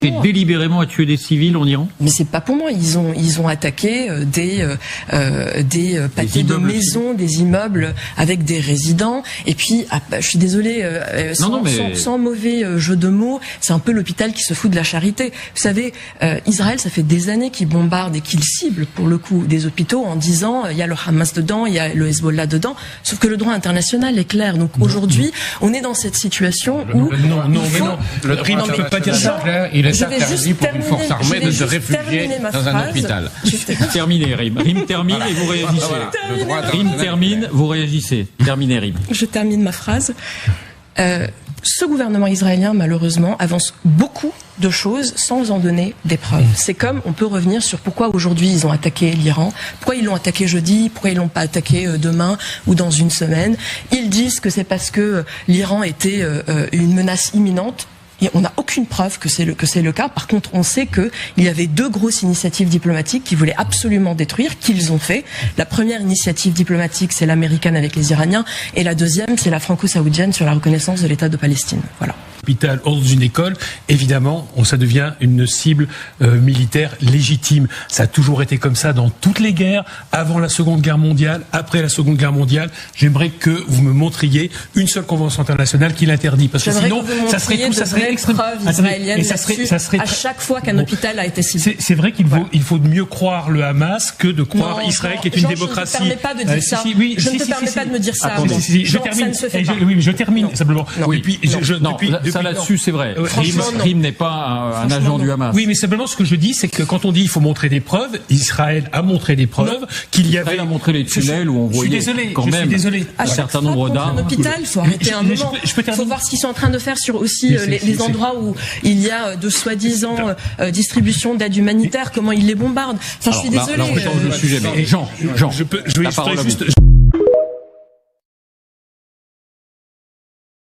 Et délibérément à tuer des civils en Iran? Mais c'est pas pour moi. Ils ont attaqué des pâtés de maisons, des immeubles avec des résidents. Et puis, je suis désolée, sans mauvais jeu de mots, c'est un peu l'hôpital qui se fout de la charité. Vous savez, Israël, ça fait des années qu'il bombarde et qu'il cible, pour le coup, des hôpitaux en disant il y a le Hamas dedans, il y a le Hezbollah dedans. Sauf que le droit international est clair. Donc aujourd'hui, on est dans cette situation où le droit ne peut pas dire ça. Il est interdit pour une force armée de se réfugier dans un hôpital. Terminez, Rim. Rim termine et vous réagissez. Rim termine, vous réagissez. Terminez, Rim. Je termine ma phrase. Ce gouvernement israélien, malheureusement, avance beaucoup de choses sans en donner des preuves. C'est comme, on peut revenir sur pourquoi aujourd'hui ils ont attaqué l'Iran, pourquoi ils l'ont attaqué jeudi, pourquoi ils l'ont pas attaqué demain ou dans une semaine. Ils disent que c'est parce que l'Iran était une menace imminente. Et on n'a aucune preuve que c'est le cas. Par contre, on sait qu'il y avait 2 grosses initiatives diplomatiques qui voulaient absolument détruire, qu'ils ont fait. La première initiative diplomatique, c'est l'américaine avec les Iraniens, et la deuxième, c'est la franco-saoudienne sur la reconnaissance de l'État de Palestine. Voilà. Hôpital hors d'une école, évidemment, ça devient une cible militaire légitime. Ça a toujours été comme ça dans toutes les guerres, avant la Seconde Guerre mondiale, après la Seconde Guerre mondiale. J'aimerais que vous me montriez une seule convention internationale qui l'interdit, parce que sinon, ça serait extrêmement israélienne à chaque fois qu'un hôpital a été ciblé. C'est vrai qu'il faut mieux croire le Hamas que de croire Israël, qui est une démocratie. Je ne te permets pas de dire ça. Je ne te permets pas de me dire ça. Je termine simplement. Oui, puis ça là-dessus, c'est vrai. Rim n'est pas un agent du Hamas. Oui, mais simplement ce que je dis, c'est que quand on dit il faut montrer des preuves, Israël a montré des preuves qu'il y avait. Israël a montré les tunnels où on voyait quand même un certain nombre d'armes. Un hôpital, il faut arrêter un moment. Il faut voir ce qu'ils sont en train de faire sur aussi les endroits où il y a de soi-disant distribution d'aide humanitaire, comment ils les bombardent. Enfin, je suis désolée. Là, on change de sujet, mais Jean, je voulais juste